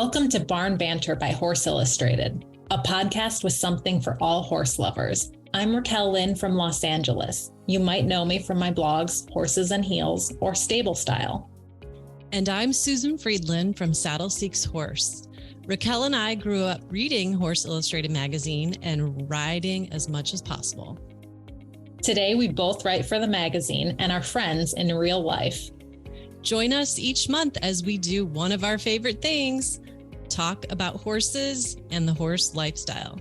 Welcome to Barn Banter by Horse Illustrated, a podcast with something for all horse lovers. I'm Raquel Lynn from Los Angeles. You might know me from my blogs, Horses and Heels or Stable Style. And I'm Susan Friedland from Saddle Seeks Horse. Raquel and I grew up reading Horse Illustrated magazine and riding as much as possible. Today, we both write for the magazine and are friends in real life. Join us each month as we do one of our favorite things, talk about horses and the horse lifestyle.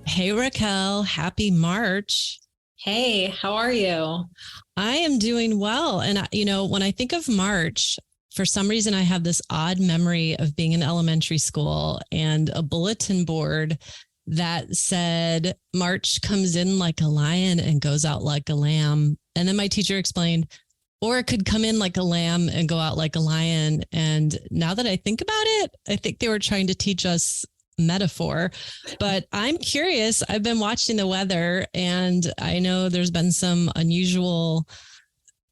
Hey, Raquel, happy March. Hey, how are you? I am doing well. And, when I think of March, for some reason, I have this odd memory of being in elementary school and a bulletin board that said, March comes in like a lion and goes out like a lamb. And then my teacher explained, or it could come in like a lamb and go out like a lion. And now that I think about it, I think they were trying to teach us metaphor, but I'm curious. I've been watching the weather and I know there's been some unusual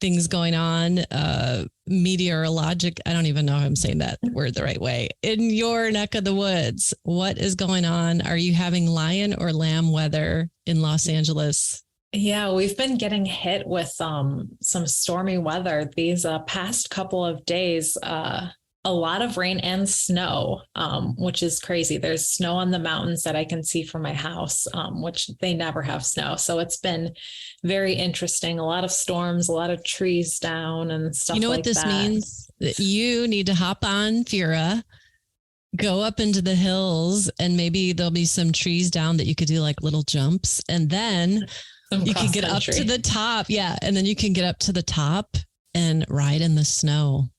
things going on, meteorologic. I don't even know if I'm saying that word the right way. In your neck of the woods, what is going on? Are you having lion or lamb weather in Los Angeles? Yeah, we've been getting hit with some stormy weather these past couple of days. A lot of rain and snow, which is crazy. There's snow on the mountains that I can see from my house, which they never have snow. So it's been very interesting. A lot of storms, a lot of trees down and stuff like that. You know what this means? That you need to hop on Fura, go up into the hills, and maybe there'll be some trees down that you could do like little jumps. And then you can get up to the top. Yeah. And then you can get up to the top and ride in the snow.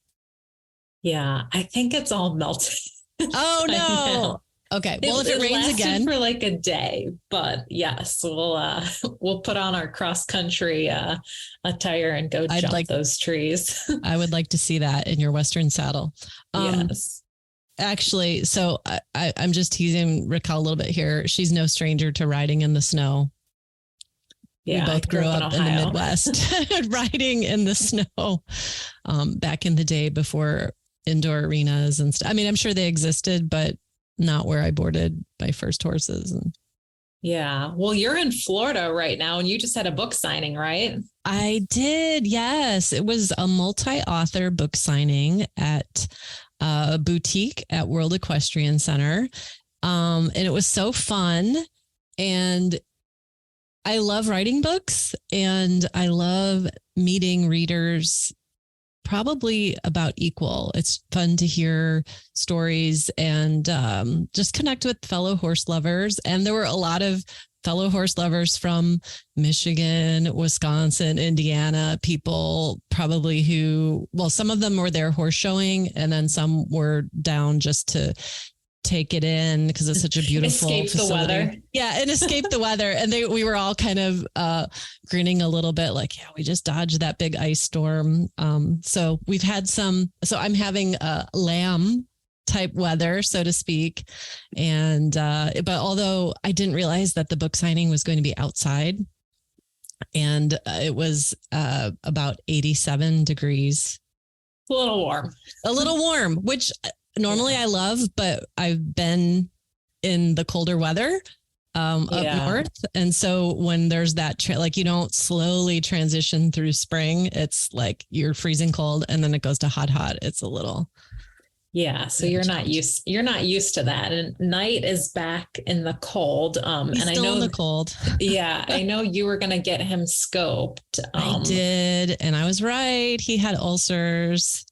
Yeah, I think it's all melted. Oh, no. Okay. Well, if it rains again for like a day, but yes, we'll put on our cross country attire and go jump those trees. I would like to see that in your Western saddle. Yes. Actually, so I'm just teasing Raquel a little bit here. She's no stranger to riding in the snow. Yeah, we both grew up in the Midwest riding in the snow back in the day before indoor arenas and stuff. I mean, I'm sure they existed, but not where I boarded my first horses. Yeah. Well, you're in Florida right now and you just had a book signing, right? I did. Yes. It was a multi-author book signing at a boutique at World Equestrian Center. And it was so fun. And I love writing books and I love meeting readers probably about equal. It's fun to hear stories and just connect with fellow horse lovers. And there were a lot of fellow horse lovers from Michigan, Wisconsin, Indiana, people probably some of them were there horse showing and then some were down just to take it in because it's such a beautiful facility. The weather. Yeah, and escape the weather. And we were all kind of grinning a little bit like, yeah, we just dodged that big ice storm. So we've had so I'm having lamb type weather, so to speak. And but although I didn't realize that the book signing was going to be outside and it was about 87 degreys. A little warm, which normally I love, but I've been in the colder weather up north. And so when there's that, you don't slowly transition through spring, it's like you're freezing cold and then it goes to hot. It's a little. Yeah. So you're not used to that. And Knight is back in the cold. He's and still I know in the cold. Yeah. I know you were going to get him scoped. I did. And I was right. He had ulcers.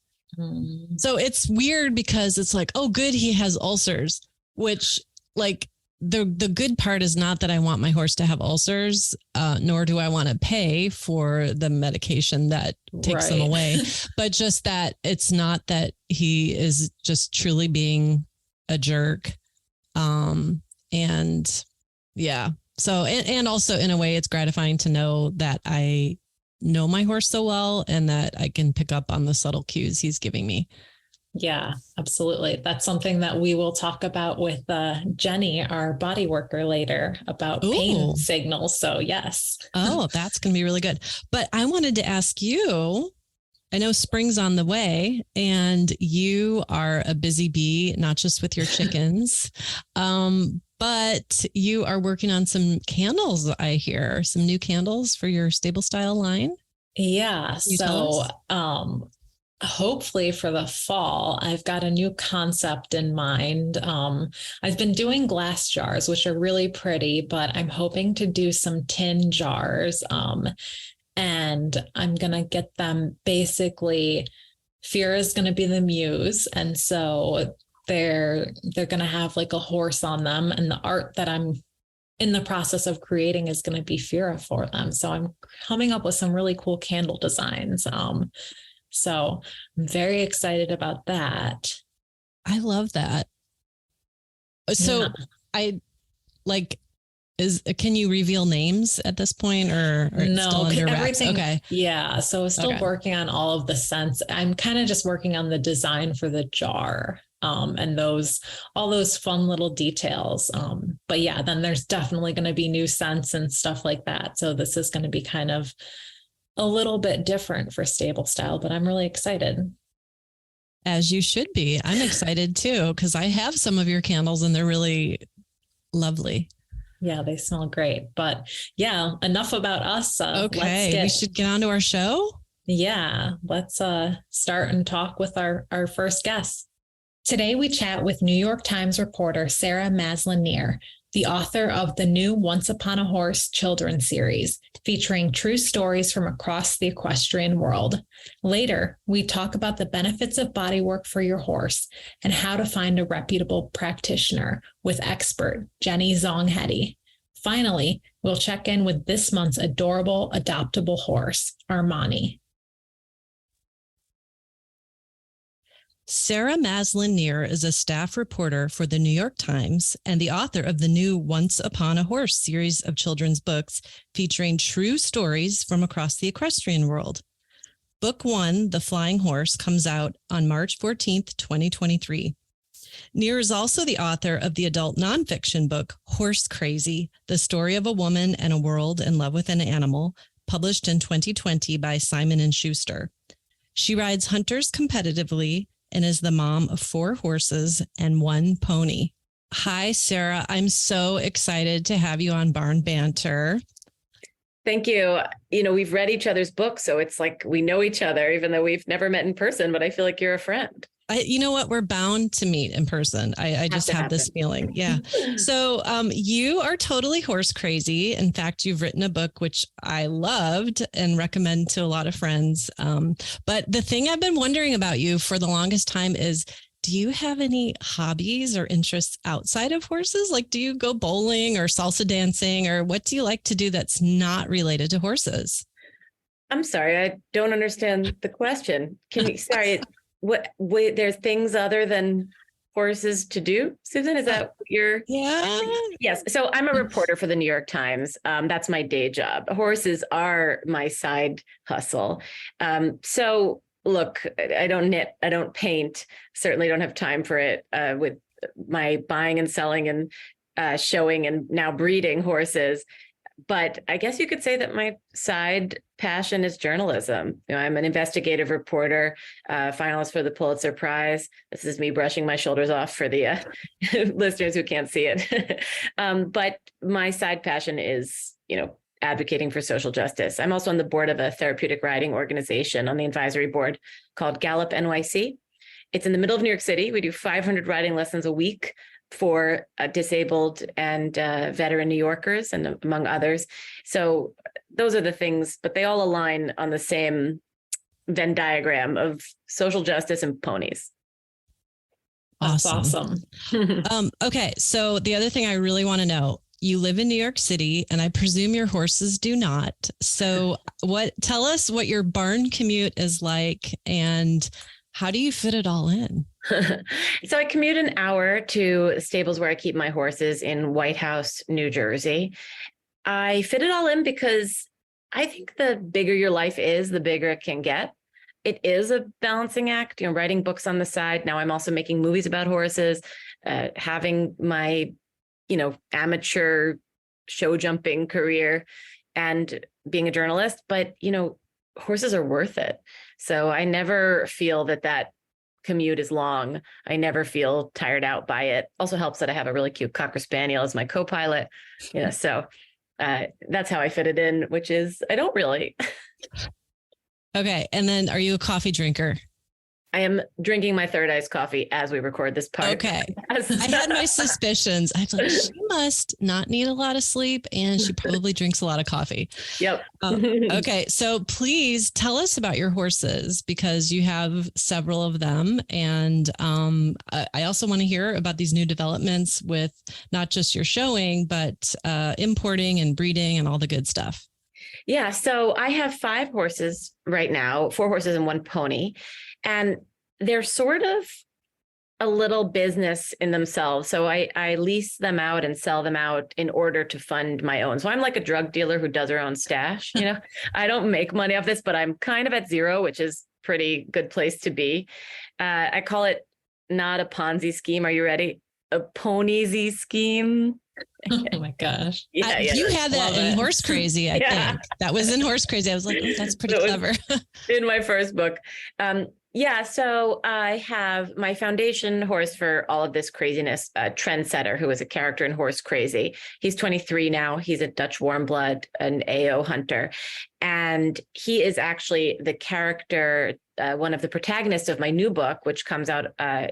So it's weird because it's like, oh, good. He has ulcers, which like the good part is not that I want my horse to have ulcers, nor do I want to pay for the medication that takes them away, but just that it's not that he is just truly being a jerk. And yeah. So, and also in a way it's gratifying to know that I know my horse so well and that I can pick up on the subtle cues he's giving me. Yeah, absolutely. That's something that we will talk about with Jenny, our body worker, later about pain Oh, signals. So, yes. oh, that's going to be really good. But I wanted to ask you, I know spring's on the way and you are a busy bee, not just with your chickens, but you are working on some candles, I hear, some new candles for your stable style line. Yeah. Can you tell So, us? hopefully for the fall, I've got a new concept in mind. I've been doing glass jars, which are really pretty, but I'm hoping to do some tin jars. And I'm going to get them basically, Fira is going to be the muse. And so they're going to have like a horse on them. And the art that I'm in the process of creating is going to be Fira for them. So I'm coming up with some really cool candle designs. So I'm very excited about that. I love that. Yeah. So I like can you reveal names at this point or it's still No, under wraps? everything. Okay. Yeah. So still Okay. working on all of the scents. I'm kind of just working on the design for the jar. And all those fun little details. But yeah, then there's definitely going to be new scents and stuff like that. So this is going to be kind of a little bit different for stable style, but I'm really excited. As you should be. I'm excited too, because I have some of your candles and they're really lovely. Yeah, they smell great. But yeah, enough about us. Okay. We should get on to our show. Let's start and talk with our first guest. Today, we chat with New York Times reporter Sarah Maslin Nir, the author of the new Once Upon a Horse children's series, featuring true stories from across the equestrian world. Later, we talk about the benefits of bodywork for your horse and how to find a reputable practitioner with expert Jenny Zonghetty. Finally, we'll check in with this month's adorable adoptable horse, Armani. Sarah Maslin Nir is a staff reporter for the New York Times and the author of the new Once Upon a Horse series of children's books featuring true stories from across the equestrian world. Book 1, The Flying Horse, comes out on March 14th, 2023. Nir is also the author of the adult nonfiction book Horse Crazy, The Story of a Woman and a World in Love with an Animal, published in 2020 by Simon & Schuster. She rides hunters competitively and is the mom of 4 horses and 1 pony. Hi, Sarah. I'm so excited to have you on Barn Banter. Thank you. You know, we've read each other's books, so it's like we know each other, even though we've never met in person, but I feel like you're a friend. You know what? We're bound to meet in person. I just have this feeling. Yeah. So you are totally horse crazy. In fact, you've written a book, which I loved and recommend to a lot of friends. But the thing I've been wondering about you for the longest time is, do you have any hobbies or interests outside of horses? Like, do you go bowling or salsa dancing, or what do you like to do that's not related to horses? I'm sorry, I don't understand the question. Can you, sorry, wait, there's things other than horses to do, Susan? Is that what you're? Yeah. Yes. So I'm a reporter for the New York Times. That's my day job. Horses are my side hustle. So look, I don't knit, I don't paint, certainly don't have time for it with my buying and selling and showing and now breeding horses. But I guess you could say that my side passion is journalism. You know, I'm an investigative reporter, finalist for the Pulitzer Prize. This is me brushing my shoulders off for the listeners who can't see it. But my side passion is, you know, advocating for social justice. I'm also on the board of a therapeutic riding organization on the advisory board called Gallop NYC. It's in the middle of New York City. We do 500 riding lessons a week for disabled and veteran New Yorkers, and among others. So those are the things, but they all align on the same Venn diagram of social justice and ponies. Awesome. Okay. So the other thing I really want to know, you live in New York City, and I presume your horses do not. So tell us what your barn commute is like, and how do you fit it all in? So I commute an hour to stables where I keep my horses in White House, New Jersey. I fit it all in because I think the bigger your life is, the bigger it can get. it is a balancing act, writing books on the side. Now I'm also making movies about horses, having my, amateur show jumping career and being a journalist. But, horses are worth it. So I never feel that commute is long. I never feel tired out by it. Also helps that I have a really cute Cocker Spaniel as my co-pilot. So that's how I fit it in, which is I don't really. Okay. And then are you a coffee drinker? I am drinking my third iced coffee as we record this part. Okay. I had my suspicions. I was like, she must not need a lot of sleep and she probably drinks a lot of coffee. Yep. Okay. So please tell us about your horses because you have several of them. And I also want to hear about these new developments with not just your showing, but importing and breeding and all the good stuff. Yeah. So I have 5 horses right now, 4 horses and 1 pony. And they're sort of a little business in themselves. So I lease them out and sell them out in order to fund my own. So I'm like a drug dealer who does her own stash. I don't make money off this, but I'm kind of at zero, which is pretty good place to be. I call it not a Ponzi scheme. Are you ready? A pony-Z scheme. Oh my gosh. Yeah, you had that in Horse Crazy, I think. That was in Horse Crazy. I was like, oh, that's pretty clever. In my first book. So I have my foundation horse for all of this craziness, Trendsetter, who is a character in Horse Crazy. He's 23 now. He's a Dutch warm blood, an AO hunter. And he is actually the character, one of the protagonists of my new book, which comes out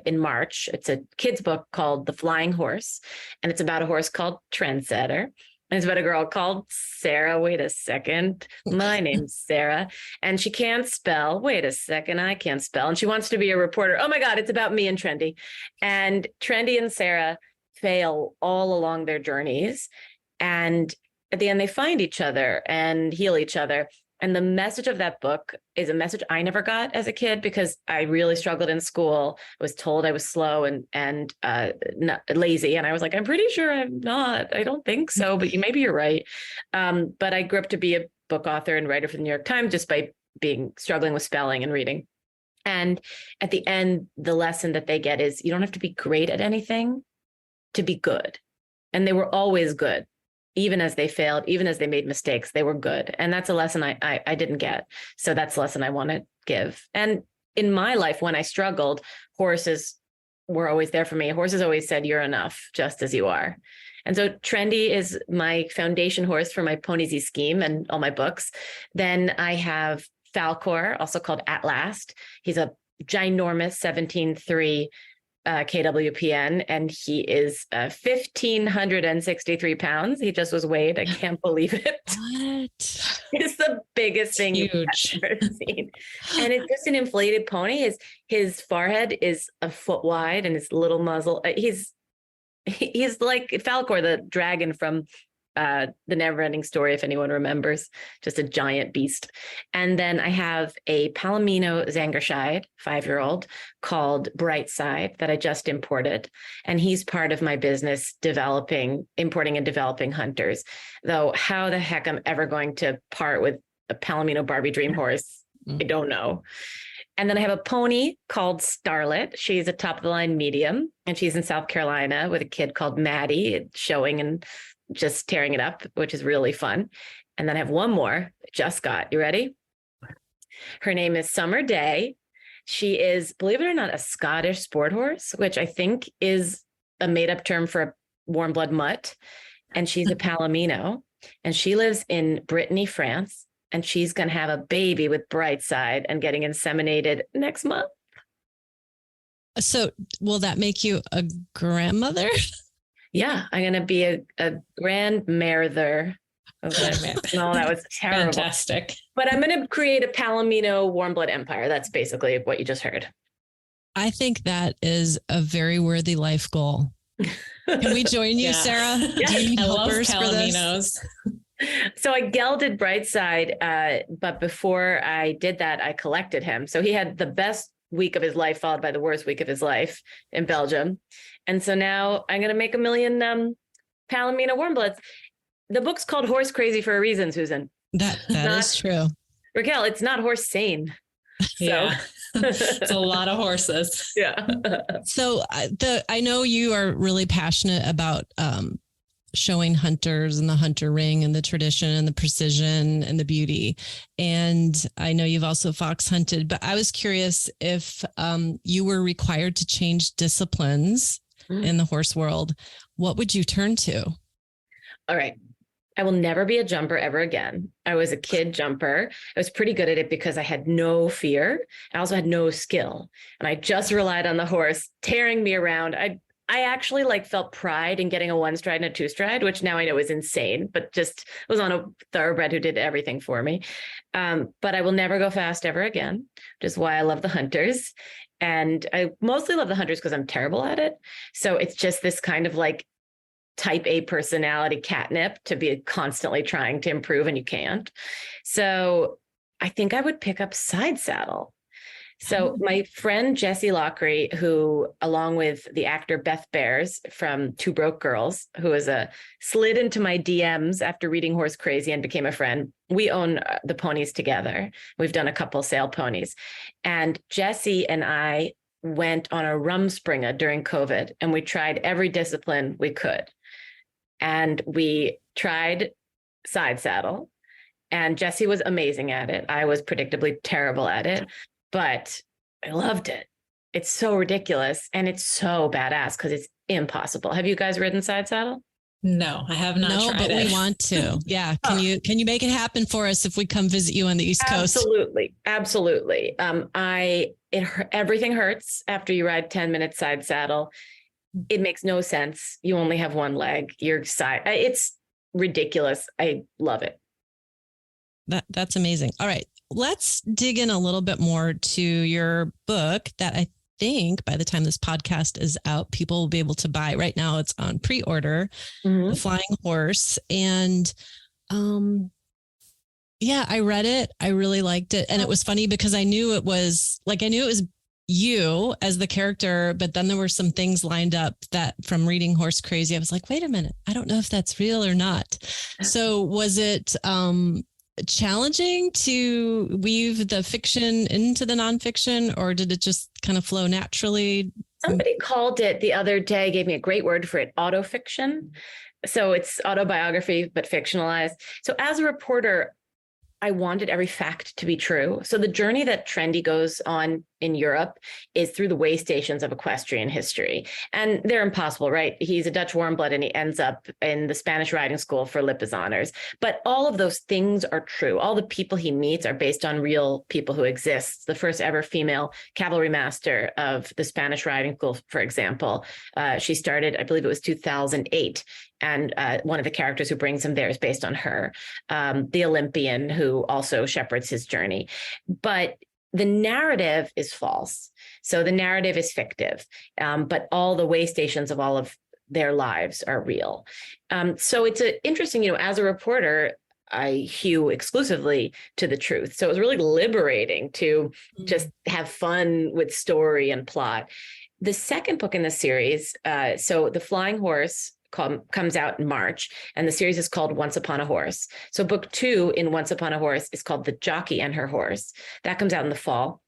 in March. It's a kid's book called The Flying Horse. And it's about a horse called Trendsetter. And it's about a girl called Sarah. Wait a second. My name's Sarah. And she can't spell. Wait a second. I can't spell. And she wants to be a reporter. Oh my God, it's about me and Trendy. And Trendy and Sarah fail all along their journeys. And at the end, they find each other and heal each other. And the message of that book is a message I never got as a kid because I really struggled in school. I was told I was slow and not lazy. And I was like, I'm pretty sure I'm not. I don't think so, but maybe you're right. But I grew up to be a book author and writer for the New York Times just by struggling with spelling and reading. And at the end, the lesson that they get is you don't have to be great at anything to be good. And they were always good. Even as they failed, even as they made mistakes, they were good. And that's a lesson I didn't get. So that's a lesson I want to give. And in my life, when I struggled, horses were always there for me. Horses always said, you're enough just as you are. And so Trendy is my foundation horse for my Pony-Z scheme and all my books. Then I have Falcor, also called At Last. He's a ginormous 17.3 KWPN, and he is 1,563 pounds. He just was weighed. I can't believe it. What? It's the biggest thing you've ever seen. And it's just an inflated pony. His forehead is a foot wide and his little muzzle. He's like Falcor, the dragon from the Never-Ending Story, if anyone remembers, just a giant beast. And then I have a Palomino Zangerscheid 5-year-old called Brightside that I just imported. And he's part of my business importing and developing hunters. Though how the heck I'm ever going to part with a Palomino Barbie Dream horse, I don't know. And then I have a pony called Starlet. She's a top of the line medium, and she's in South Carolina with a kid called Maddie, showing and just tearing it up, which is really fun. And then I have one more just got. You ready? Her name is Summer Day. She is, believe it or not, a Scottish sport horse, which I think is a made-up term for a warm blood mutt. And she's a Palomino, and she lives in Brittany, France. And she's going to have a baby with Brightside and getting inseminated next month. So will that make you a grandmother? Yeah, I'm going to be a grandmother. No, that was terrible. Fantastic. But I'm going to create a Palomino warm blood empire. That's basically what you just heard. I think that is a very worthy life goal. Can we join you, Sarah? Yeah. Do you need I love helpers for this? Palominos. So I gelded Brightside, but before I did that, I collected him. So he had the best week of his life followed by the worst week of his life in Belgium. And so now I'm going to make 1 million Palomino warm bloods. The book's called Horse Crazy for a reason, Susan. That is true. Raquel, it's not horse sane. So Yeah. It's a lot of horses. yeah. So I know you are really passionate about showing hunters and the hunter ring and the tradition and the precision and the beauty. And I know you've also fox hunted, but I was curious if you were required to change disciplines in the horse world, what would you turn to? All right. I will never be a jumper ever again. I was a kid jumper. I was pretty good at it because I had no fear. I also had no skill. And I just relied on the horse tearing me around. I actually felt pride in getting a 1-stride and a 2-stride, which now I know is insane, but just was on a thoroughbred who did everything for me. But I will never go fast ever again, which is why I love the hunters. And I mostly love the hunters because I'm terrible at it. So it's just this kind of type A personality catnip to be constantly trying to improve, and you can't. So I think I would pick up side saddle. So my friend Jessie Lockery, who, along with the actor Beth Bears from Two Broke Girls, who is slid into my DMs after reading Horse Crazy and became a friend, we own the ponies together. We've done a couple sale ponies. And Jessie and I went on a rumspringa during COVID, and we tried every discipline we could. And we tried side saddle, and Jessie was amazing at it. I was predictably terrible at it, but I loved it. It's so ridiculous, and it's so badass because it's impossible. Have you guys ridden side saddle? No, I have not tried but it. We want to. Yeah. Can you make it happen for us if we come visit you on the East Coast? Absolutely. Everything hurts after you ride 10 minutes side saddle. It makes no sense. You only have one leg. It's ridiculous. I love it. That's amazing. All right. Let's dig in a little bit more to your book that I think by the time this podcast is out, people will be able to buy. Right now it's on pre-order, The Flying Horse. And I read it. I really liked it. And it was funny because I knew it was you as the character, but then there were some things lined up that from reading Horse Crazy, I was like, wait a minute, I don't know if that's real or not. So was it challenging to weave the fiction into the nonfiction, or did it just kind of flow naturally? Somebody called it the other day, gave me a great word for it, autofiction. So it's autobiography, but fictionalized. So as a reporter, I wanted every fact to be true. So the journey that Trendy goes on in Europe is through the way stations of equestrian history. And they're impossible, right? He's a Dutch warmblood and he ends up in the Spanish riding school for Lippes honors. But all of those things are true. All the people he meets are based on real people who exist. The first ever female cavalry master of the Spanish riding school, for example, she started, I believe it was 2008. And one of the characters who brings him there is based on her, the Olympian who also shepherds his journey. But the narrative is false. So the narrative is fictive, but all the way stations of all of their lives are real. So it's interesting, as a reporter, I hew exclusively to the truth. So it was really liberating to just have fun with story and plot. The second book in the series, so The Flying Horse, comes out in March, and the series is called Once Upon a Horse. So book 2 in Once Upon a Horse is called The Jockey and Her Horse. That comes out in the fall.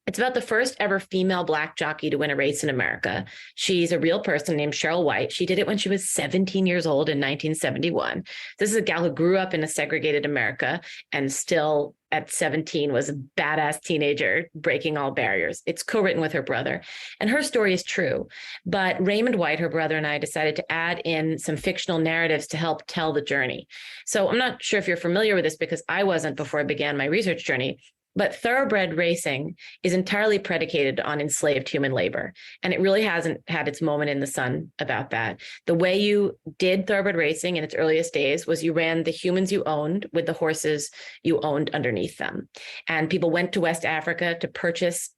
It's about the first ever female Black jockey to win a race in America. She's a real person named Cheryl White. She did it when she was 17 years old in 1971. This is a gal who grew up in a segregated America and still at 17 was a badass teenager breaking all barriers. It's co-written with her brother, and her story is true. But Raymond White, her brother, and I decided to add in some fictional narratives to help tell the journey. So I'm not sure if you're familiar with this because I wasn't before I began my research journey, but thoroughbred racing is entirely predicated on enslaved human labor. And it really hasn't had its moment in the sun about that. The way you did thoroughbred racing in its earliest days was you ran the humans you owned with the horses you owned underneath them. And people went to West Africa to purchase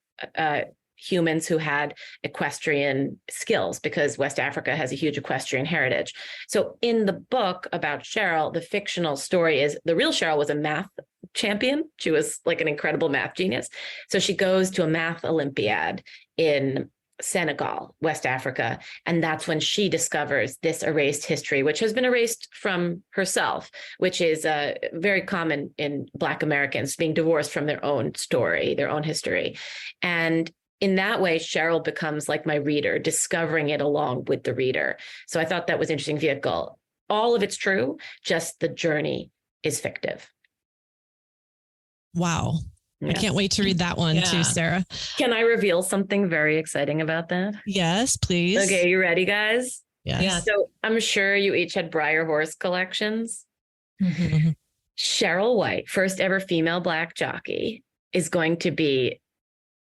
humans who had equestrian skills because West Africa has a huge equestrian heritage. So in the book about Cheryl, the fictional story is the real Cheryl was a math champion. She was like an incredible math genius. So she goes to a math Olympiad in Senegal, West Africa. And that's when she discovers this erased history, which has been erased from herself, which is very common in Black Americans, being divorced from their own story, their own history. And in that way, Cheryl becomes like my reader, discovering it along with the reader. So I thought that was an interesting vehicle. All of it's true, just the journey is fictive. Wow. Yes. I can't wait to read that one too, Sarah. Can I reveal something very exciting about that? Yes, please. Okay, you ready, guys? Yes. Yeah. So I'm sure you each had Breyer horse collections. Mm-hmm. Cheryl White, first ever female Black jockey, is going to be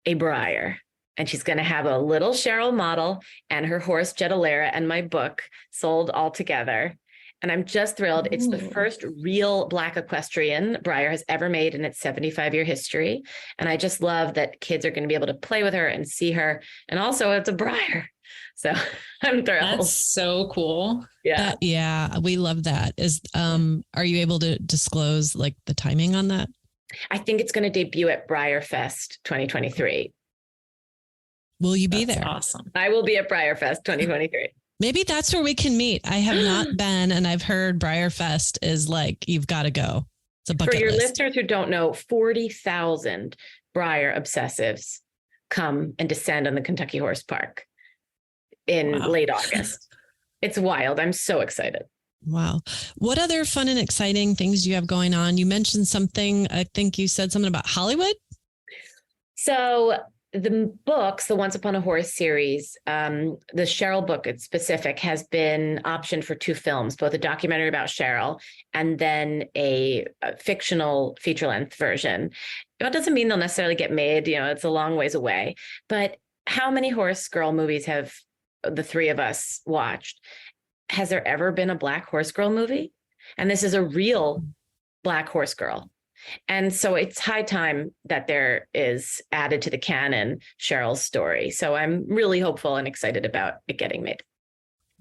a Breyer. And she's going to have a little Cheryl model and her horse Jedalera and my book sold all together. And I'm just thrilled. It's the first real Black equestrian Breyer has ever made in its 75-year history. And I just love that kids are going to be able to play with her and see her. And also it's a Breyer. So I'm thrilled. That's so cool. Yeah. Yeah, we love that. Are you able to disclose like the timing on that? I think it's going to debut at Breyer Fest 2023. Will you be That's there? awesome. I will be at Breyer Fest 2023. Maybe that's where we can meet. I have not been, and I've heard Breyer Fest is like, you've got to go. It's a bucket For your list. listeners who don't know, 40,000 Breyer obsessives come and descend on the Kentucky Horse Park in late August. It's wild. I'm so excited. Wow. What other fun and exciting things do you have going on? You mentioned something, I think you said something about Hollywood. So the books, the Once Upon a Horse series, the Cheryl book in specific has been optioned for 2 films, both a documentary about Cheryl and then a fictional feature-length version. That doesn't mean they'll necessarily get made. It's a long ways away. But how many horse girl movies have the 3 of us watched? Has there ever been a Black horse girl movie? And this is a real Black horse girl. And so it's high time that there is added to the canon Cheryl's story. So I'm really hopeful and excited about it getting made.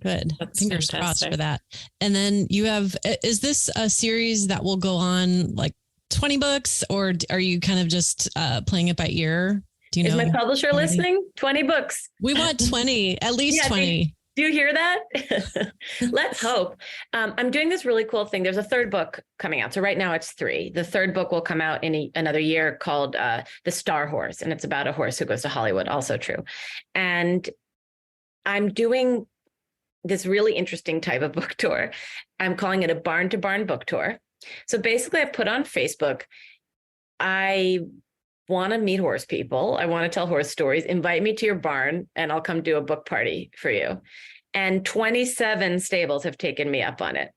Good. That's Fingers fantastic. crossed for that. And then is this a series that will go on like 20 books, or are you kind of just playing it by ear? Do you know? Is my publisher already? listening? 20 books. We want 20, at least 20. Do you hear that? Let's hope. I'm doing this really cool thing. There's a 3rd book coming out. So right now it's 3. The 3rd book will come out in another year called The Star Horse. And it's about a horse who goes to Hollywood. Also true. And I'm doing this really interesting type of book tour. I'm calling it a barn to barn book tour. So basically I put on Facebook, I want to meet horse people. I want to tell horse stories. Invite me to your barn and I'll come do a book party for you. And 27 stables have taken me up on it.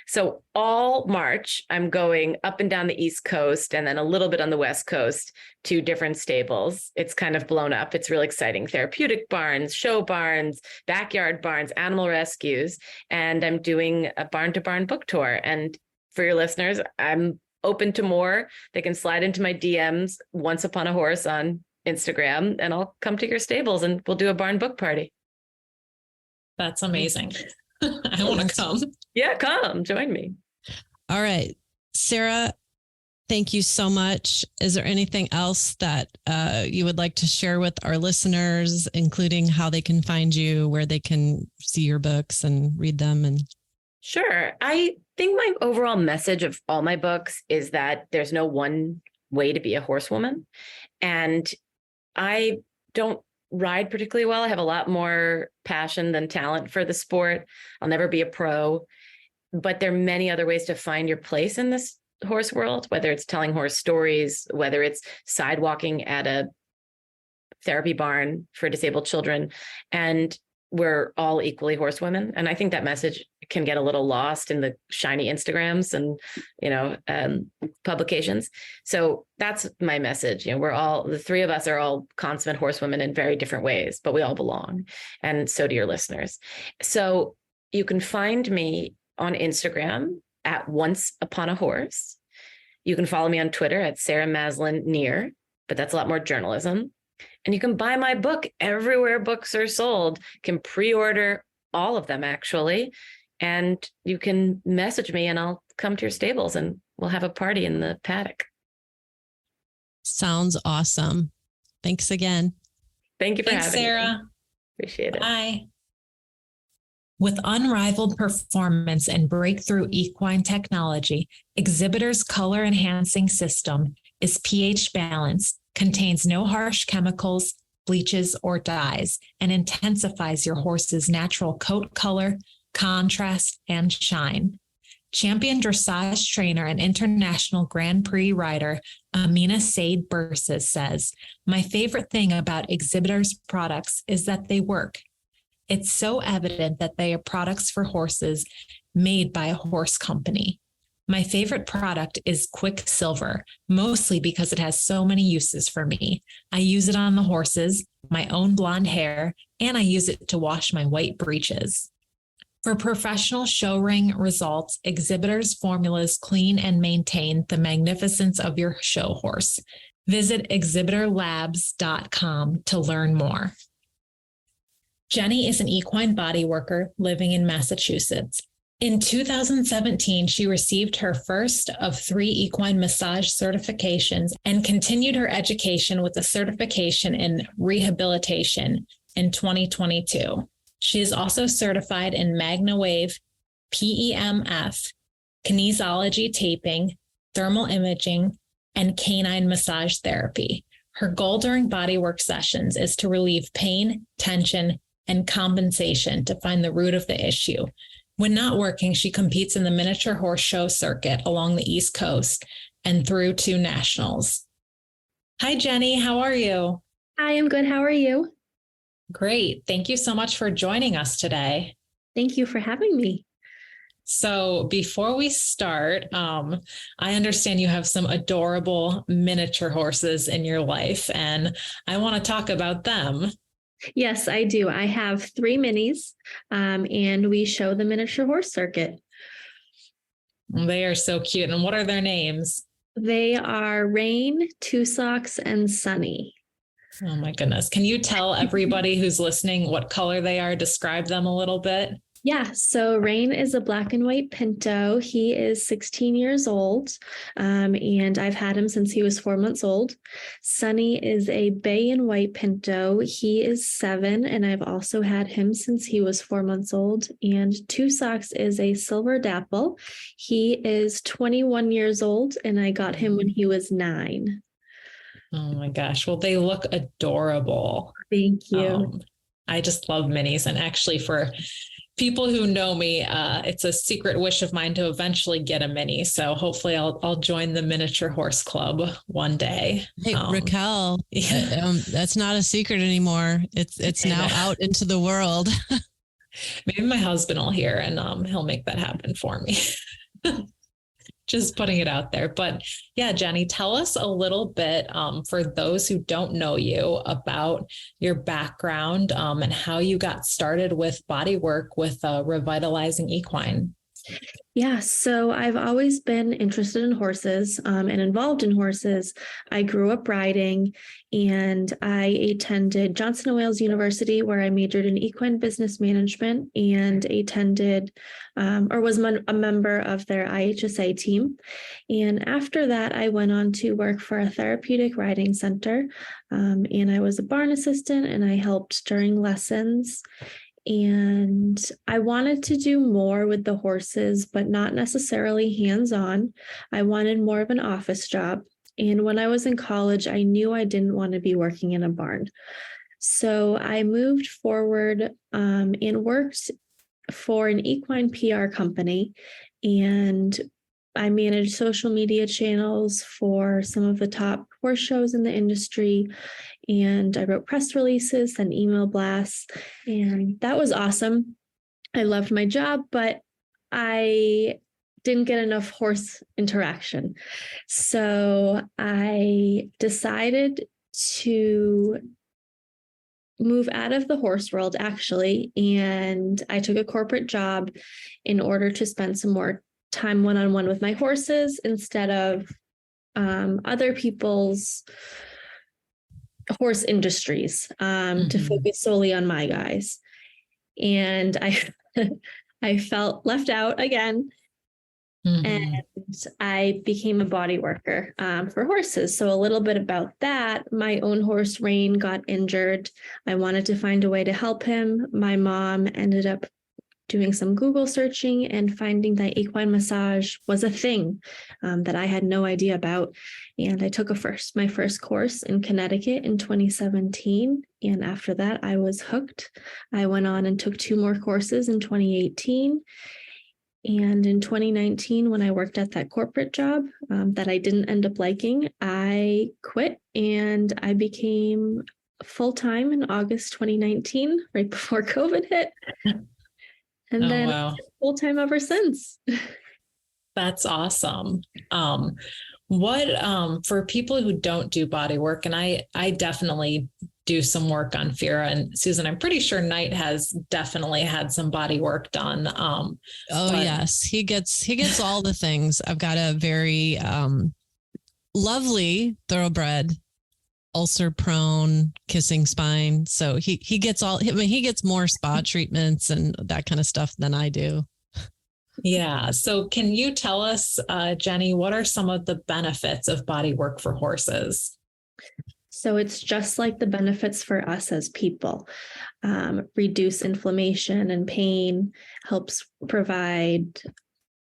So all March, I'm going up and down the East Coast and then a little bit on the West Coast to different stables. It's kind of blown up. It's really exciting. Therapeutic barns, show barns, backyard barns, animal rescues. And I'm doing a barn to barn book tour. And for your listeners, I'm open to more. They can slide into my DMs, Once Upon a Horse on Instagram, and I'll come to your stables and we'll do a barn book party. That's amazing. I want to come. Yeah, come join me. All right, Sarah, thank you so much. Is there anything else that you would like to share with our listeners, including how they can find you, where they can see your books and read them? And Sure. I think my overall message of all my books is that there's no one way to be a horsewoman. And I don't ride particularly well. I have a lot more passion than talent for the sport. I'll never be a pro, but there are many other ways to find your place in this horse world, whether it's telling horse stories, whether it's sidewalking at a therapy barn for disabled children. And we're all equally horsewomen. And I think that message can get a little lost in the shiny Instagrams and, publications. So that's my message. We're all, the 3 of us are all consummate horsewomen in very different ways, but we all belong. And so do your listeners. So you can find me on Instagram at Once Upon a Horse. You can follow me on Twitter at Sarah Maslin Nir, but that's a lot more journalism. And you can buy my book everywhere books are sold. You can pre-order all of them, actually. And you can message me and I'll come to your stables and we'll have a party in the paddock. sounds awesome. Thanks again. Thank you for Thanks, having me. Sarah. Appreciate it. Bye. With unrivaled performance and breakthrough equine technology, Exhibitor's color enhancing system is pH balanced, contains no harsh chemicals, bleaches, or dyes, and intensifies your horse's natural coat color, contrast, and shine. Champion dressage trainer and international Grand Prix rider Amina Said Bursa says, "My favorite thing about Exhibitor's products is that they work. It's so evident that they are products for horses made by a horse company. My favorite product is Quicksilver, mostly because it has so many uses for me. I use it on the horses, my own blonde hair, and I use it to wash my white breeches." For professional show ring results, Exhibitor's formulas clean and maintain the magnificence of your show horse. Visit exhibitorlabs.com to learn more. Jenny is an equine body worker living in Massachusetts. In 2017, she received her first of 3 equine massage certifications and continued her education with a certification in rehabilitation in 2022. She is also certified in Magna Wave, PEMF, kinesiology taping, thermal imaging, and canine massage therapy. Her goal during bodywork sessions is to relieve pain, tension, and compensation to find the root of the issue. When not working, she competes in the miniature horse show circuit along the East Coast and through 2 nationals. Hi, Jenny. How are you? Hi, I'm good. How are you? Great. Thank you so much for joining us today. Thank you for having me. So before we start, I understand you have some adorable miniature horses in your life, and I want to talk about them. Yes, I do. I have 3 minis, and we show the miniature horse circuit. They are so cute. And what are their names? They are Rain, Two Socks, and Sunny. Oh my goodness. Can you tell everybody who's listening what color they are? Describe them a little bit. Yeah, so Rain is a black and white pinto. He is 16 years old, and I've had him since he was 4 months old. Sunny is a bay and white pinto. He is 7, and I've also had him since he was 4 months old. And Two Socks is a silver dapple. He is 21 years old, and I got him when he was 9. Oh my gosh. Well, they look adorable. Thank you. I just love minis. And actually, for people who know me, it's a secret wish of mine to eventually get a mini. So hopefully I'll join the miniature horse club one day. Hey, Raquel, that's not a secret anymore. It's now out into the world. Maybe my husband will hear and he'll make that happen for me. Just putting it out there. But yeah, Jenny, tell us a little bit for those who don't know you about your background and how you got started with body work with Revitalizing Equine. Yeah, so I've always been interested in horses and involved in horses. I grew up riding, and I attended Johnson & Wales University, where I majored in equine business management and attended or was a member of their IHSA team. And after that, I went on to work for a therapeutic riding center, and I was a barn assistant, and I helped during lessons. And I wanted to do more with the horses, but not necessarily hands-on. I wanted more of an office job. And when I was in college, I knew I didn't want to be working in a barn. So I moved forward and worked for an equine PR company. And I managed social media channels for some of the top horse shows in the industry. And I wrote press releases and email blasts, and that was awesome. I loved my job, but I didn't get enough horse interaction. So I decided to move out of the horse world, actually, and I took a corporate job in order to spend some more time one-on-one with my horses instead of other people's horse industries, to focus solely on my guys. And I felt left out again. Mhm. And I became a body worker for horses. So a little bit about that. My own horse, Rain, got injured. I wanted to find a way to help him. My mom ended up doing some Google searching and finding that equine massage was a thing that I had no idea about. And I took my first course in Connecticut in 2017. And after that, I was hooked. I went on and took 2 more courses in 2018. And in 2019, when I worked at that corporate job that I didn't end up liking, I quit and I became full-time in August 2019, right before COVID hit. And Oh, then wow. full-time ever since. That's awesome. What for people who don't do body work, and I definitely do some work on Fira and Susan, I'm pretty sure Knight has definitely had some body work done. Yes, he gets all the things. I've got a very lovely thoroughbred, ulcer prone, kissing spine. So he gets he gets more spa treatments and that kind of stuff than I do. Yeah. So can you tell us, Jenny, what are some of the benefits of body work for horses? So it's just like the benefits for us as people. Reduce inflammation and pain, helps provide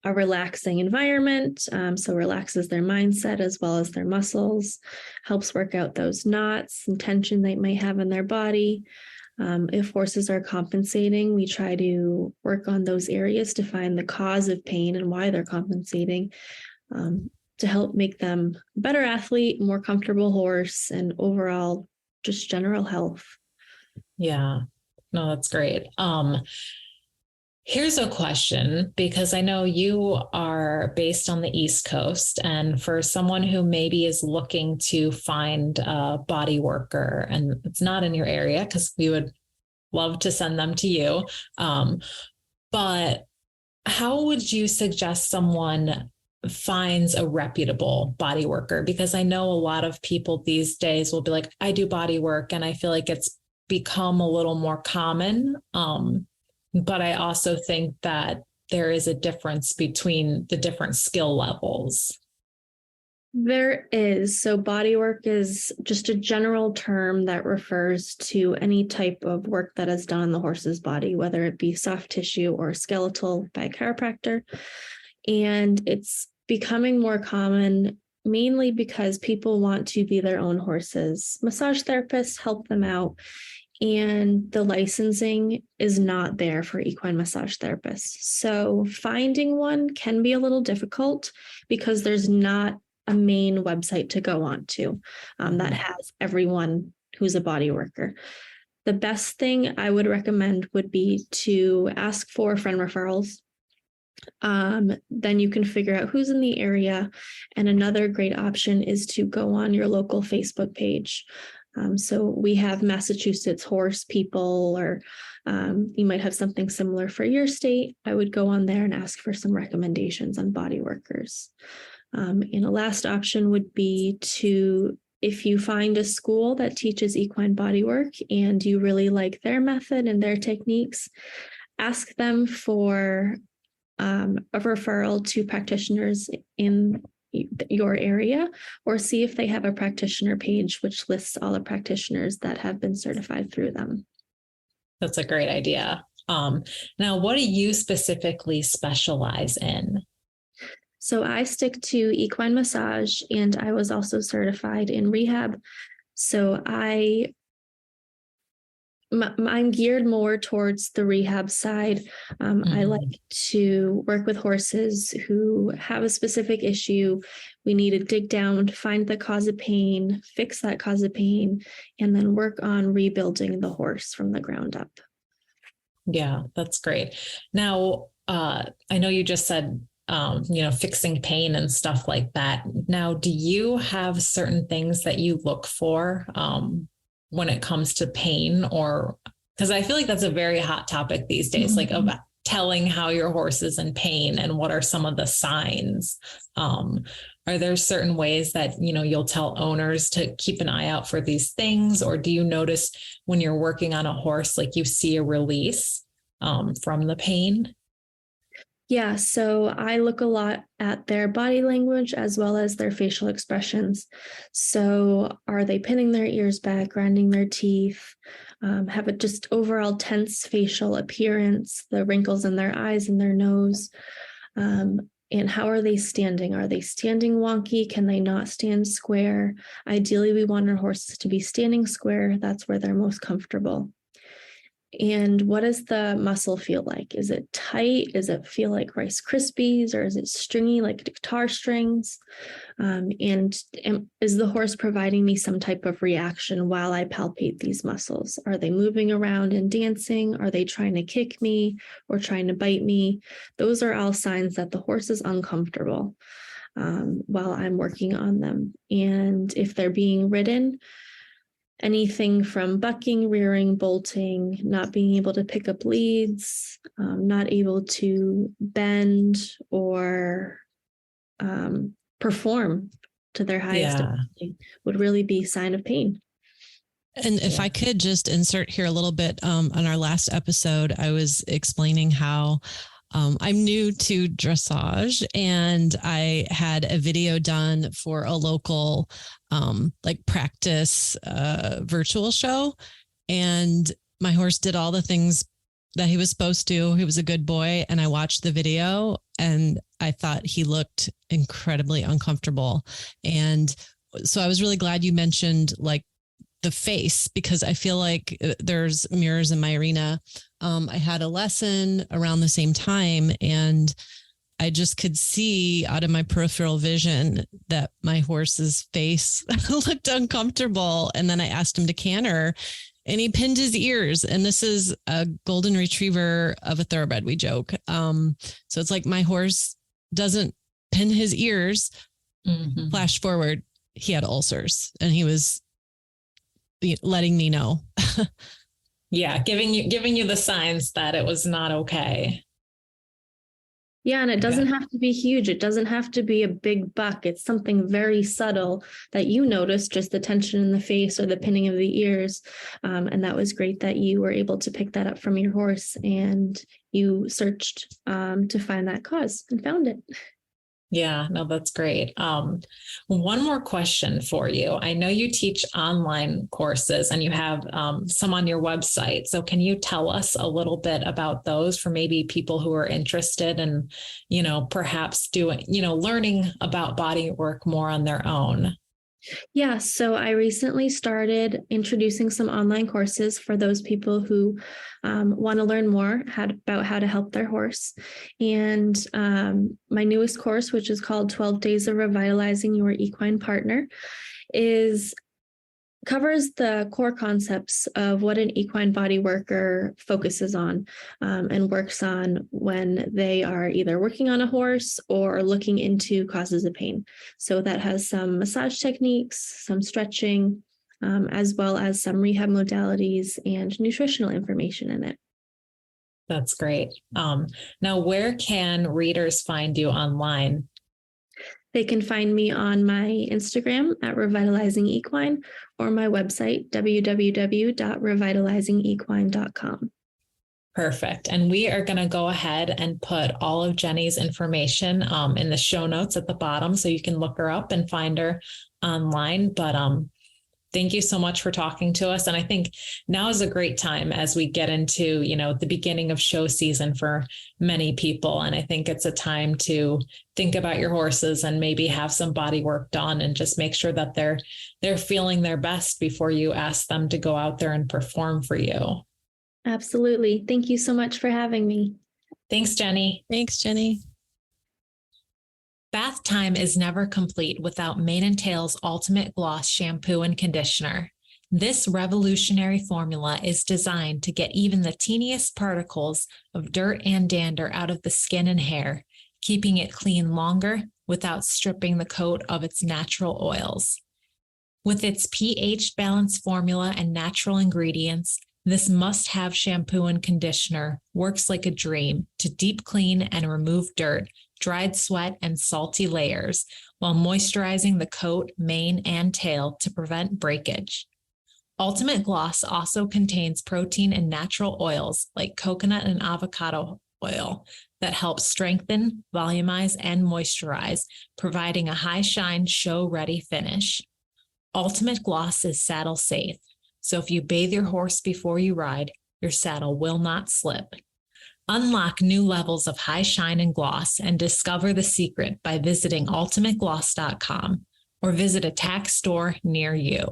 a relaxing environment. So relaxes their mindset as well as their muscles, helps work out those knots and tension they might have in their body. If horses are compensating, we try to work on those areas to find the cause of pain and why they're compensating, to help make them a better athlete, more comfortable horse, and overall just general health. Yeah, no, that's great. Here's a question, because I know you are based on the East Coast, and for someone who maybe is looking to find a body worker and it's not in your area, because we would love to send them to you. But how would you suggest someone finds a reputable body worker? Because I know a lot of people these days will be like, I do body work, and I feel like it's become a little more common. But I also think that there is a difference between the different skill levels. There is. So body work is just a general term that refers to any type of work that is done on the horse's body, whether it be soft tissue or skeletal by a chiropractor. And it's becoming more common mainly because people want to be their own horses. Massage therapists help them out. And the licensing is not there for equine massage therapists. So finding one can be a little difficult because there's not a main website to go on to that has everyone who's a body worker. The best thing I would recommend would be to ask for friend referrals. Then you can figure out who's in the area. And another great option is to go on your local Facebook page. So we have Massachusetts horse people, or you might have something similar for your state. I would go on there and ask for some recommendations on body workers. And a last option would be to, if you find a school that teaches equine body work and you really like their method and their techniques, ask them for a referral to practitioners in your area, or see if they have a practitioner page which lists all the practitioners that have been certified through them. That's a great idea. Now, what do you specifically specialize in? So I stick to equine massage, and I was also certified in rehab. So I'm geared more towards the rehab side. I like to work with horses who have a specific issue. We need to dig down to find the cause of pain, fix that cause of pain, and then work on rebuilding the horse from the ground up. Yeah, that's great. Now, I know you just said, fixing pain and stuff like that. Now, do you have certain things that you look for when it comes to pain? Or because I feel like that's a very hot topic these days, like about telling how your horse is in pain and what are some of the signs. Are there certain ways that, you'll tell owners to keep an eye out for these things? Or do you notice when you're working on a horse, like you see a release from the pain? Yeah, so I look a lot at their body language as well as their facial expressions. So, are they pinning their ears back, grinding their teeth, have a just overall tense facial appearance, the wrinkles in their eyes and their nose? And how are they standing? Are they standing wonky? Can they not stand square? Ideally, we want our horses to be standing square. That's where they're most comfortable. And what does the muscle feel like? Is it tight? Does it feel like Rice Krispies, or is it stringy like guitar strings? And is the horse providing me some type of reaction while I palpate these muscles? Are they moving around and dancing? Are they trying to kick me or trying to bite me? Those are all signs that the horse is uncomfortable while I'm working on them. And if they're being ridden, anything from bucking, rearing, bolting, not being able to pick up leads, not able to bend or perform to their highest ability would really be a sign of pain. And if I could just insert here a little bit, on our last episode, I was explaining how I'm new to dressage, and I had a video done for a local like practice virtual show, and my horse did all the things that he was supposed to. He was a good boy, and I watched the video and I thought he looked incredibly uncomfortable. And so I was really glad you mentioned like the face, because I feel like there's mirrors in my arena. I had a lesson around the same time, and I just could see out of my peripheral vision that my horse's face looked uncomfortable. And then I asked him to canter, and he pinned his ears. And this is a golden retriever of a thoroughbred, we joke. So it's like my horse doesn't pin his ears. Mm-hmm. Flash forward, he had ulcers, and he was letting me know. Yeah, giving you the signs that it was not okay. Yeah, and it doesn't have to be huge. It doesn't have to be a big buck. It's something very subtle that you notice, just the tension in the face or the pinning of the ears. And that was great that you were able to pick that up from your horse, and you searched to find that cause and found it. Yeah, no, that's great. One more question for you. I know you teach online courses and you have some on your website. So can you tell us a little bit about those for maybe people who are interested in, perhaps doing, learning about body work more on their own? Yeah, so I recently started introducing some online courses for those people who want to learn more about how to help their horse. And my newest course, which is called 12 Days of Revitalizing Your Equine Partner, covers the core concepts of what an equine body worker focuses on and works on when they are either working on a horse or looking into causes of pain. So that has some massage techniques, some stretching, as well as some rehab modalities and nutritional information in it. That's great. Now, where can readers find you online? They can find me on my Instagram at Revitalizing Equine, or my website, www.revitalizingequine.com. Perfect. And we are going to go ahead and put all of Jenny's information in the show notes at the bottom, so you can look her up and find her online. But thank you so much for talking to us. And I think now is a great time as we get into, the beginning of show season for many people. And I think it's a time to think about your horses and maybe have some body work done and just make sure that they're feeling their best before you ask them to go out there and perform for you. Absolutely. Thank you so much for having me. Thanks, Jenny. Thanks, Jenny. Bath time is never complete without Mane and Tail's Ultimate Gloss shampoo and conditioner. This revolutionary formula is designed to get even the teeniest particles of dirt and dander out of the skin and hair, keeping it clean longer without stripping the coat of its natural oils. With its pH balanced formula and natural ingredients, this must-have shampoo and conditioner works like a dream to deep clean and remove dirt, dried sweat, and salty layers while moisturizing the coat, mane, and tail to prevent breakage. Ultimate Gloss also contains protein and natural oils like coconut and avocado oil that helps strengthen, volumize, and moisturize, providing a high shine, show-ready finish. Ultimate Gloss is saddle safe, so if you bathe your horse before you ride, your saddle will not slip. Unlock new levels of high shine and gloss and discover the secret by visiting ultimategloss.com or visit a tack store near you.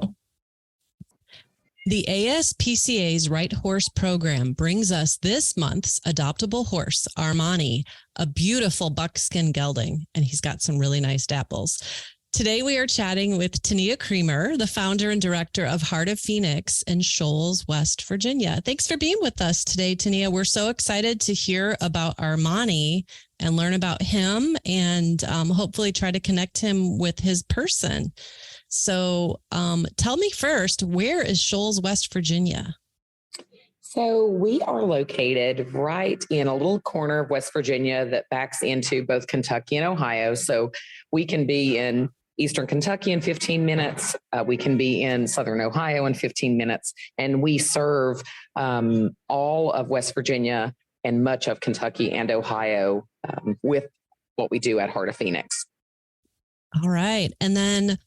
The ASPCA's Right Horse program brings us this month's adoptable horse, Armani, a beautiful buckskin gelding, and he's got some really nice dapples. Today, we are chatting with Tania Creamer, the founder and director of Heart of Phoenix in Shoals, West Virginia. Thanks for being with us today, Tania. We're so excited to hear about Armani and learn about him and hopefully try to connect him with his person. So tell me first, where is Shoals, West Virginia? So we are located right in a little corner of West Virginia that backs into both Kentucky and Ohio. So we can be in Eastern Kentucky in 15 minutes. We can be in Southern Ohio in 15 minutes. And we serve all of West Virginia and much of Kentucky and Ohio with what we do at Heart of Phoenix. All right. And then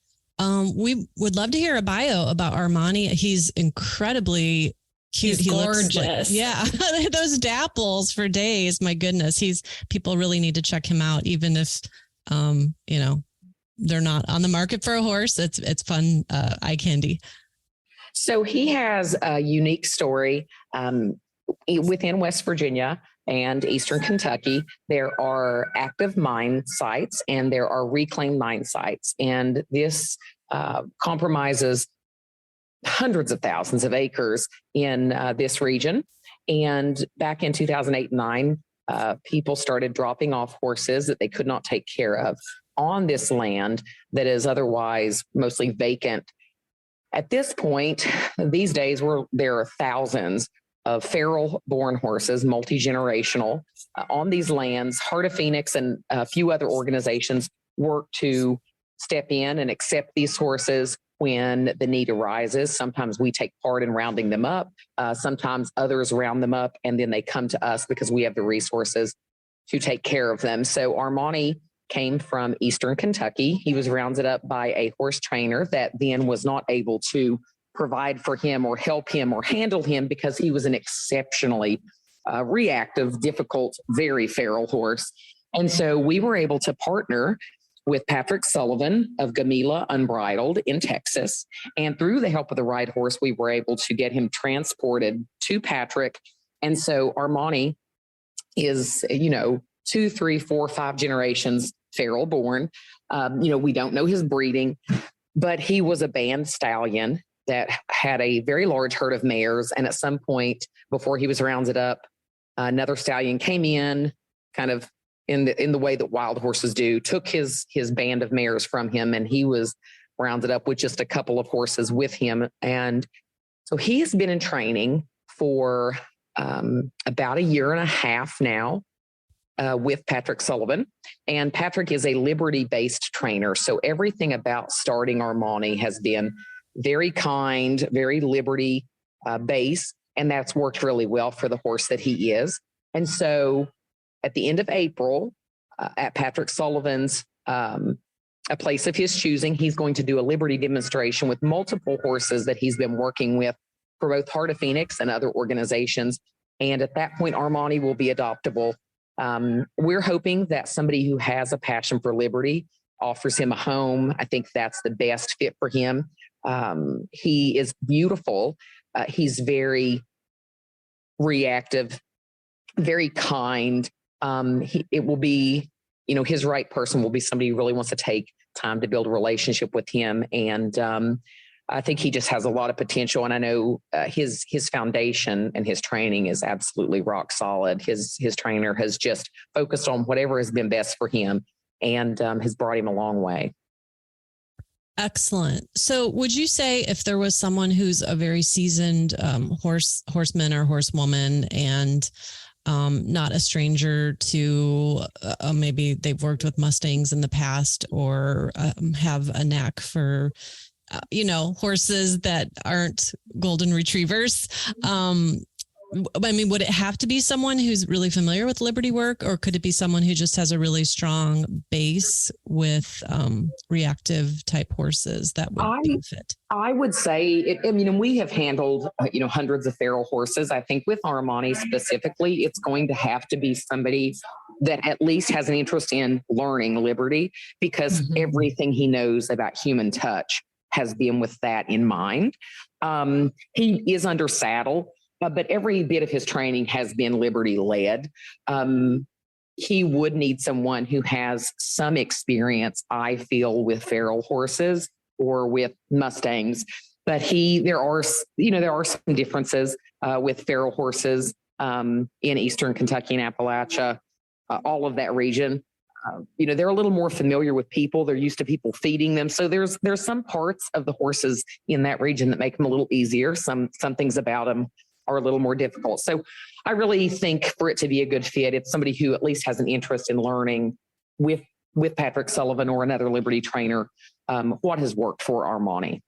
we would love to hear a bio about Armani. He's incredibly cute. He's gorgeous. Yeah. Those dapples for days. My goodness. People really need to check him out, even if, they're not on the market for a horse. It's fun eye candy. So he has a unique story within West Virginia and Eastern Kentucky. There are active mine sites and there are reclaimed mine sites. And this compromises hundreds of thousands of acres in this region. And back in 2008 and 2009, people started dropping off horses that they could not take care of on this land that is otherwise mostly vacant. At this point, these days, there are thousands of feral-born horses, multi-generational, on these lands. Heart of Phoenix and a few other organizations work to step in and accept these horses when the need arises. Sometimes we take part in rounding them up. Sometimes others round them up, and then they come to us because we have the resources to take care of them. So Armani came from Eastern Kentucky. He was rounded up by a horse trainer that then was not able to provide for him or help him or handle him because he was an exceptionally reactive, difficult, very feral horse. And so we were able to partner with Patrick Sullivan of Gamila Unbridled in Texas. And through the help of the right horse, we were able to get him transported to Patrick. And so Armani is, 2, 3, 4, 5 generations feral born. We don't know his breeding, but he was a band stallion that had a very large herd of mares. And at some point before he was rounded up, another stallion came in kind of in the way that wild horses do, took his band of mares from him, and he was rounded up with just a couple of horses with him. And so he has been in training for about a year and a half now with Patrick Sullivan. And Patrick is a Liberty-based trainer. So everything about starting Armani has been very kind, very Liberty based, and that's worked really well for the horse that he is. And so at the end of April, at Patrick Sullivan's, a place of his choosing, he's going to do a Liberty demonstration with multiple horses that he's been working with for both Heart of Phoenix and other organizations. And at that point, Armani will be adoptable. We're hoping that somebody who has a passion for Liberty offers him a home. I think that's the best fit for him. He is beautiful. He's very reactive, very kind. It will be, his right person will be somebody who really wants to take time to build a relationship with him. And I think he just has a lot of potential. And I know his foundation and his training is absolutely rock solid. His trainer has just focused on whatever has been best for him and has brought him a long way. Excellent. So would you say if there was someone who's a very seasoned horseman or horsewoman and not a stranger to maybe they've worked with Mustangs in the past or have a knack for horses that aren't golden retrievers. I mean, would it have to be someone who's really familiar with Liberty work, or could it be someone who just has a really strong base with reactive type horses that would benefit? I would say it. I mean, and we have handled, hundreds of feral horses. I think with Armani specifically, it's going to have to be somebody that at least has an interest in learning Liberty, because everything he knows about human touch has been with that in mind. He is under saddle, but every bit of his training has been Liberty led. He would need someone who has some experience, I feel, with feral horses or with Mustangs. But there are some differences with feral horses in Eastern Kentucky and Appalachia, all of that region. They're a little more familiar with people. They're used to people feeding them. So there's some parts of the horses in that region that make them a little easier. Some things about them are a little more difficult. So I really think for it to be a good fit, it's somebody who at least has an interest in learning with Patrick Sullivan or another Liberty trainer what has worked for Armani.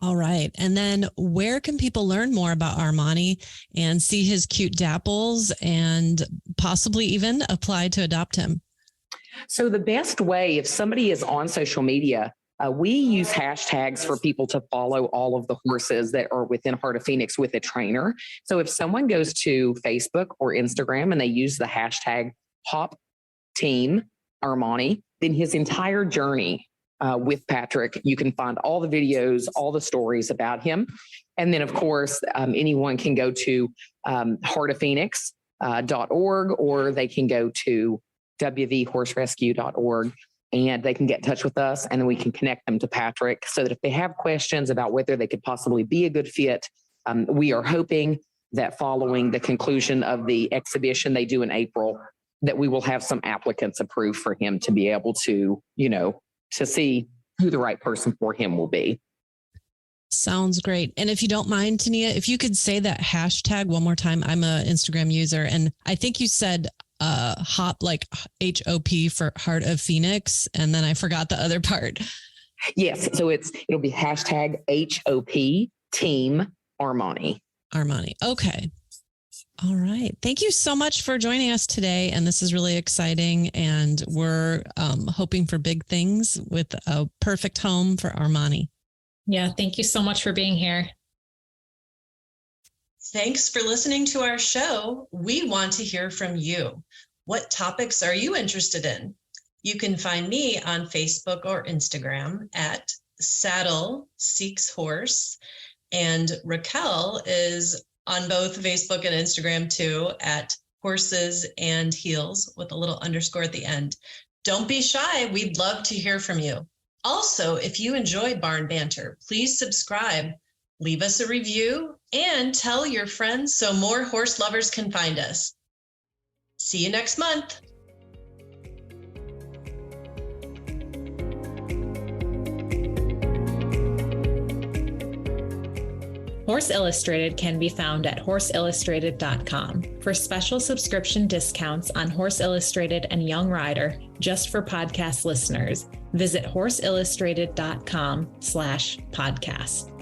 All right. And then where can people learn more about Armani and see his cute dapples and possibly even apply to adopt him? So the best way, if somebody is on social media, we use hashtags for people to follow all of the horses that are within Heart of Phoenix with a trainer. So if someone goes to Facebook or Instagram and they use the hashtag Hop Team Armani, then his entire journey with Patrick, you can find all the videos, all the stories about him. And then, of course, anyone can go to heartoffphoenix.org, or they can go to wvhorserescue.org, and they can get in touch with us, and then we can connect them to Patrick so that if they have questions about whether they could possibly be a good fit, we are hoping that following the conclusion of the exhibition they do in April, that we will have some applicants approved for him to be able to, to see who the right person for him will be. Sounds great. And if you don't mind, Tania, if you could say that hashtag one more time. I'm an Instagram user, and I think you said hop, like HOP for Heart of Phoenix, and then I forgot the other part. Yes. So it'll be hashtag HOP Team Armani. Okay. All right. Thank you so much for joining us today. And this is really exciting. And we're hoping for big things with a perfect home for Armani. Yeah. Thank you so much for being here. Thanks for listening to our show. We want to hear from you. What topics are you interested in? You can find me on Facebook or Instagram at Saddle Seeks Horse. And Raquel is on both Facebook and Instagram too at Horses and Heels with a little underscore at the end. Don't be shy. We'd love to hear from you. Also, if you enjoy Barn Banter, please subscribe, leave us a review, and tell your friends so more horse lovers can find us. See you next month. Horse Illustrated can be found at horseillustrated.com. For special subscription discounts on Horse Illustrated and Young Rider, just for podcast listeners, visit horseillustrated.com/podcast.